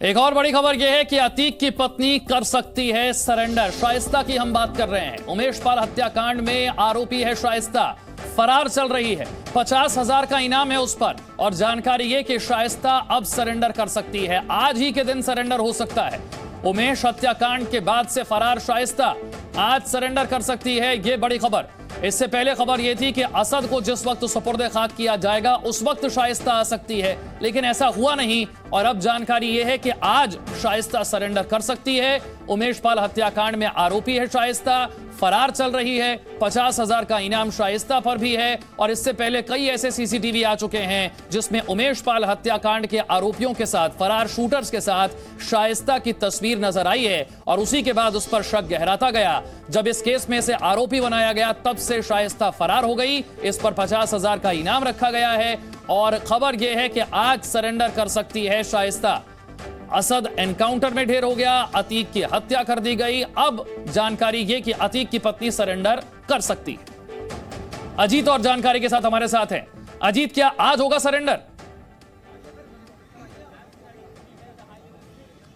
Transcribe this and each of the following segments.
एक और बड़ी खबर यह है कि अतीक की पत्नी कर सकती है सरेंडर। शाइस्ता की हम बात कर रहे हैं। उमेश पाल हत्याकांड में आरोपी है शाइस्ता, फरार चल रही है। 50,000 का इनाम है उस पर। और जानकारी यह कि शाइस्ता अब सरेंडर कर सकती है, आज ही के दिन सरेंडर हो सकता है। उमेश हत्याकांड के बाद से फरार शाइस्ता आज सरेंडर कर सकती है, यह बड़ी खबर। इससे पहले खबर यह थी कि असद को जिस वक्त सुपुर्द खाक किया जाएगा उस वक्त शाइस्ता आ सकती है, लेकिन ऐसा हुआ नहीं। और अब जानकारी यह है कि आज शाइस्ता सरेंडर कर सकती है। उमेश पाल हत्याकांड में आरोपी है शाइस्ता, फरार चल रही है। 50,000 का इनाम शाइस्ता पर भी है। और इससे पहले कई ऐसे सीसीटीवी आ चुके हैं जिसमें उमेश पाल हत्याकांड के आरोपियों के साथ, फरार शूटर्स के साथ शाइस्ता की तस्वीर नजर आई है। और उसी के बाद उस पर शक गहराता गया। जब इस केस में से आरोपी बनाया गया तब से शाइस्ता फरार हो गई। इस पर 50,000 का इनाम रखा गया है। और खबर यह है कि आज सरेंडर कर सकती है शाइस्ता। असद एनकाउंटर में ढेर हो गया, अतीक की हत्या कर दी गई। अब जानकारी यह कि अतीक की पत्नी सरेंडर कर सकती है। अजीत और जानकारी के साथ हमारे साथ हैं। अजीत, क्या आज होगा सरेंडर?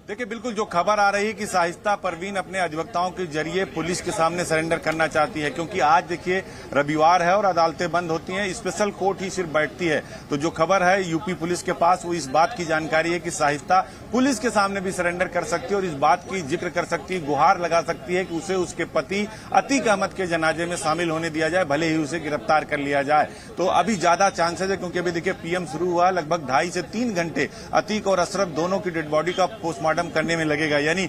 देखिए, बिल्कुल जो खबर आ रही है कि शाइस्ता परवीन अपने अधिवक्ताओं के जरिए पुलिस के सामने सरेंडर करना चाहती है, क्योंकि आज देखिए रविवार है और अदालतें बंद होती हैं, स्पेशल कोर्ट ही सिर्फ बैठती है। तो जो खबर है यूपी पुलिस के पास वो इस बात की जानकारी है कि शाइस्ता पुलिस के सामने भी सरेंडर कर सकती है और इस बात की जिक्र कर सकती है, गुहार लगा सकती है कि उसे उसके पति अतीक अहमद के जनाजे में शामिल होने दिया जाए, भले ही उसे गिरफ्तार कर लिया जाए। तो अभी ज्यादा चांसेस है, क्योंकि अभी देखिए पीएम शुरू हुआ, लगभग 2.5 से 3 घंटे अतीक और अशरफ दोनों की डेड बॉडी का पोस्टमार्टम करने में लगेगा, यानी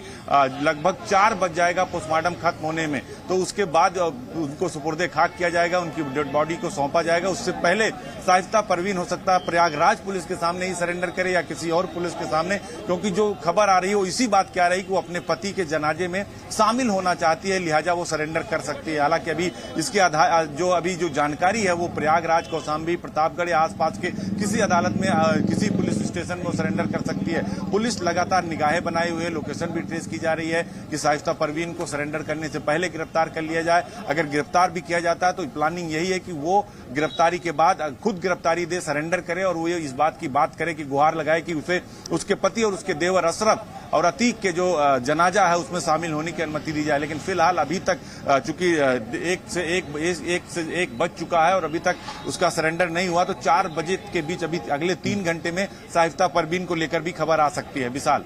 लगभग 4 बज जाएगा पोस्टमार्टम खत्म होने में। तो उसके बाद उनको सुपुर्दे खाक किया जाएगा, उनकी डेड बॉडी को सौंपा जाएगा। उससे पहले शाइस्ता परवीन हो सकता है प्रयागराज पुलिस के सामने ही सरेंडर करे या किसी और पुलिस के सामने, क्योंकि जो खबर आ रही है वो इसी बात की आ रही है कि वो अपने पति के जनाजे में शामिल होना चाहती है, लिहाजा वो सरेंडर कर सकती है। हालांकि अभी इसके आधार जो जानकारी है वो प्रयागराज, कौशाम्बी, प्रतापगढ़ या आसपास के किसी अदालत में किसी पुलिस स्टेशन में सरेंडर कर सकती है। पुलिस लगातार निगाहें बनाए हुए, लोकेशन भी ट्रेस की जा रही है कि शाइस्ता परवीन को सरेंडर करने से पहले गिरफ्तार कर लिया जाए। अगर गिरफ्तार भी किया जाता है तो प्लानिंग यही है कि वो गिरफ्तारी के बाद खुद गिरफ्तारी दे, सरेंडर करे और वो इस बात की बात करे कि गुहार लगाए कि उसे उसके पति और उसके देवर अशरफ और अतीक के जो जनाजा है उसमें शामिल होने की अनुमति दी जाए। लेकिन फिलहाल अभी तक चूंकि 1 से 1 बज चुका है और अभी तक उसका सरेंडर नहीं हुआ, तो 4 बजे के बीच अभी अगले 3 घंटे में शाइस्ता परवीन को लेकर भी खबर आ सकती है। विशाल,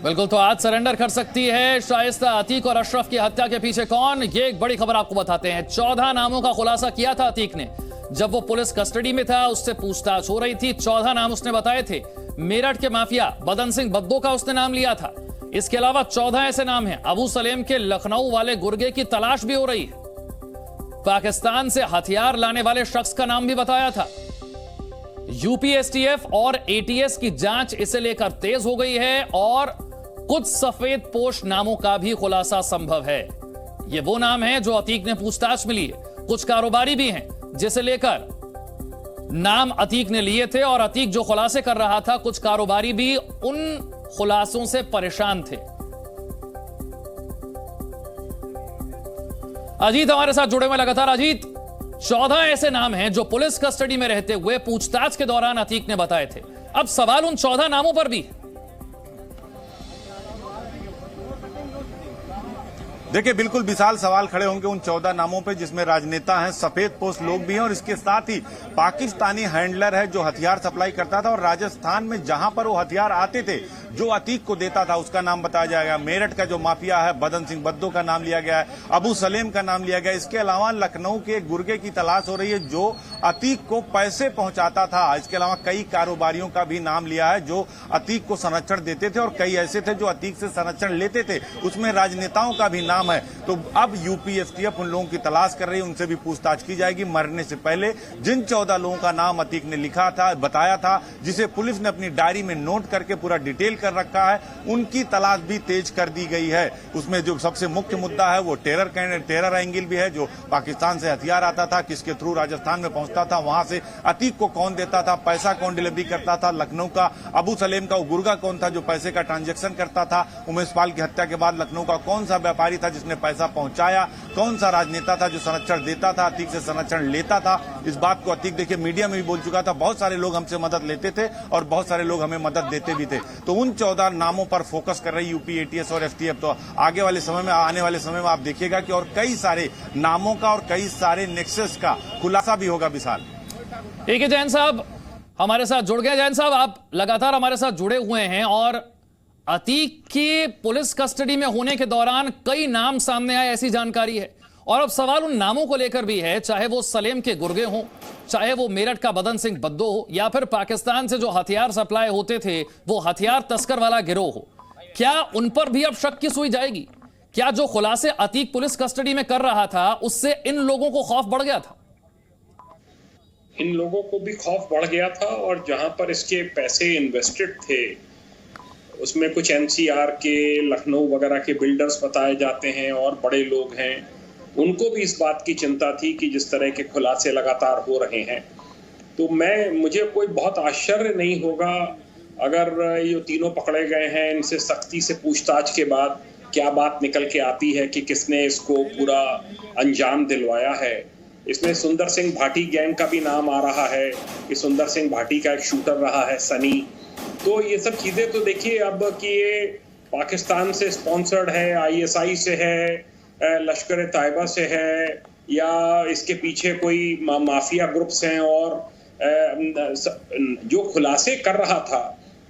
बिल्कुल, तो आज सरेंडर कर सकती है शाइस्ता। अतीक और अशरफ की हत्या के पीछे कौन, ये एक बड़ी खबर आपको बताते हैं। 14 नामों का खुलासा किया था अतीक ने जब वो पुलिस कस्टडी में था, उससे पूछताछ हो रही थी। 14 नाम उसने बताए थे। मेरठ के माफिया बदन सिंह बद्दो का उसने नाम लिया था। इसके अलावा 14 ऐसे नाम हैं। अबू सलेम के लखनऊ वाले गुर्गे की तलाश भी हो रही है। पाकिस्तान से हथियार लाने वाले शख्स का नाम भी बताया था। यूपीएसटीएफ और एटीएस की जांच इसे लेकर तेज हो गई है और कुछ सफेद पोश नामों का भी खुलासा संभव है। ये वो नाम है जो अतीक ने पूछताछ में लिए। कुछ कारोबारी भी हैं जिसे लेकर नाम अतीक ने लिए थे और अतीक जो खुलासे कर रहा था, कुछ कारोबारी भी उन खुलासों से परेशान थे। अजीत हमारे साथ जुड़े हुए लगातार। अजीत, 14 ऐसे नाम हैं जो पुलिस कस्टडी में रहते हुए पूछताछ के दौरान अतीक ने बताए थे। अब सवाल उन 14 नामों पर भी। देखिए, बिल्कुल विशाल सवाल खड़े होंगे उन 14 नामों पे, जिसमें राजनेता हैं, सफेद पोस्ट लोग भी हैं और इसके साथ ही पाकिस्तानी हैंडलर है जो हथियार सप्लाई करता था और राजस्थान में जहां पर वो हथियार आते थे जो अतीक को देता था उसका नाम बताया जाएगा। मेरठ का जो माफिया है बदन सिंह बद्दो का नाम लिया गया है, अबू सलेम का नाम लिया गया। इसके अलावा लखनऊ के गुर्गे की तलाश हो रही है जो अतीक को पैसे पहुंचाता था। इसके अलावा कई कारोबारियों का भी नाम लिया है जो अतीक को संरक्षण देते थे और कई ऐसे थे जो अतीक से संरक्षण लेते थे। उसमें राजनेताओं का भी नाम है। तो अब यूपीएसटीएफ उन लोगों की तलाश कर रही है, उनसे भी पूछताछ की जाएगी। मरने से पहले जिन 14 लोगों का नाम अतीक ने लिखा था, बताया था, जिसे पुलिस ने अपनी डायरी में नोट करके पूरा डिटेल कर रखा है, उनकी तलाश भी तेज कर दी गई है। उसमें जो सबसे मुख्य मुद्दा है वो टेरर एंगल भी है। जो पाकिस्तान से हथियार आता था, किसके थ्रू राजस्थान में पहुंचता था, वहां से अतीक को कौन देता था, पैसा कौन डिलीवरी करता था, लखनऊ का अबू सलेम का गुर्गा कौन था जो पैसे का ट्रांजेक्शन करता था, उमेश पाल की हत्या के बाद लखनऊ का कौन सा व्यापारी था जिसने पैसा पहुंचाया, कौन सा राजनेता था जो संरक्षण देता था, अतीक से संरक्षण लेता था। इस बात को अतीक देखिए मीडिया में भी बोल चुका था, बहुत सारे लोग हमसे मदद लेते थे और बहुत सारे लोग हमें मदद देते भी थे। तो उन 14 नामों पर फोकस कर रही यूपी एटीएस और एफटीएफ। तो आगे वाले समय में, आने वाले समय में आप देखिएगा कि और कई सारे नामों का और कई सारे नेक्सस का खुलासा भी होगा। विशाल, ठीक है, जैन साहब हमारे साथ जुड़ गए। जैन साहब, आप लगातार हमारे साथ जुड़े हुए हैं और अतीक के पुलिस कस्टडी में होने के दौरान कई नाम सामने आए, ऐसी जानकारी है। और अब सवाल उन नामों को लेकर भी है, चाहे वो सलेम के गुर्गे हों, चाहे वो मेरठ का बदन सिंह बद्दो हो, या फिर पाकिस्तान से जो हथियार सप्लाई होते थे वो हथियार तस्कर वाला गिरोह हो। क्या उन पर भी अब शक की सुई जाएगी? क्या जो खुलासे अतीक पुलिस कस्टडी में कर रहा था उससे इन लोगों को खौफ बढ़ गया था? इन लोगों को भी खौफ बढ़ गया था और जहां पर इसके पैसे इन्वेस्टेड थे उसमें कुछ एनसीआर के, लखनऊ वगैरह के बिल्डर्स बताए जाते हैं और बड़े लोग हैं, उनको भी इस बात की चिंता थी कि जिस तरह के खुलासे लगातार हो रहे हैं। तो मुझे कोई बहुत आश्चर्य नहीं होगा अगर ये तीनों पकड़े गए हैं, इनसे सख्ती से पूछताछ के बाद क्या बात निकल के आती है कि किसने इसको पूरा अंजाम दिलवाया है। इसमें सुंदर सिंह भाटी गैंग का भी नाम आ रहा है कि सुंदर सिंह भाटी का एक शूटर रहा है सनी। तो ये सब चीजें तो देखिए अब कि ये पाकिस्तान से स्पॉन्सर्ड है, आईएसआई से है, लश्कर तैयबा से है, या इसके पीछे कोई माफिया ग्रुप्स हैं। और जो खुलासे कर रहा था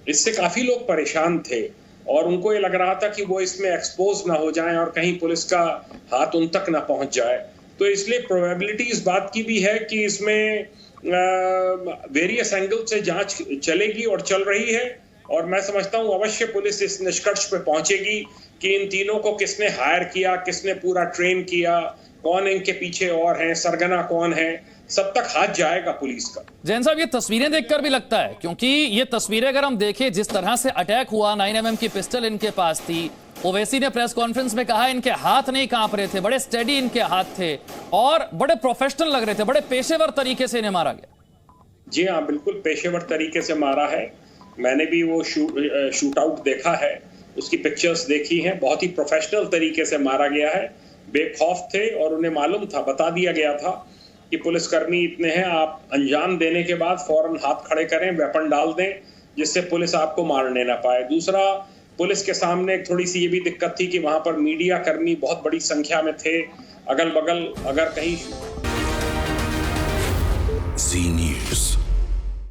इससे काफी लोग परेशान थे और उनको ये लग रहा था कि वो इसमें एक्सपोज ना हो जाएं और कहीं पुलिस का हाथ उन तक ना पहुंच जाए। तो इसलिए प्रोबेबिलिटी इस बात की भी है कि इसमें वेरियस एंगल से जांच चलेगी और चल रही है। और मैं समझता हूं अवश्य पुलिस इस निष्कर्ष पे पहुंचेगी कि इन तीनों को किसने हायर किया, किसने पूरा ट्रेन किया, कौन इनके पीछे और हैं, सरगना कौन है, सब तक हाथ जाएगा पुलिस का। जैन साहब, ये तस्वीरें देखकर भी लगता है, क्योंकि ये तस्वीरें अगर हम देखें जिस तरह से अटैक हुआ, 9mm की पिस्टल इनके पास थी। ओवैसी ने प्रेस कॉन्फ्रेंस में कहा इनके हाथ नहीं कांप रहे थे, बड़े स्टेडी इनके हाथ थे और बड़े प्रोफेशनल लग रहे थे, बड़े पेशेवर तरीके से इन्हें मारा गया। जी हाँ, बिल्कुल पेशेवर तरीके से मारा है। मैंने भी वो शूट आउट देखा है, उसकी पिक्चर्स देखी हैं। बहुत ही प्रोफेशनल तरीके से मारा गया है। बेखौफ थे और उन्हें मालूम था, बता दिया गया था कि पुलिसकर्मी इतने हैं, आप अंजाम देने के बाद फौरन हाथ खड़े करें, वेपन डाल दें, जिससे पुलिस आपको मारने ना पाए। दूसरा, पुलिस के सामने एक थोड़ी सी ये भी दिक्कत थी कि वहां पर मीडिया कर्मी बहुत बड़ी संख्या में थे, अगल बगल अगर कहीं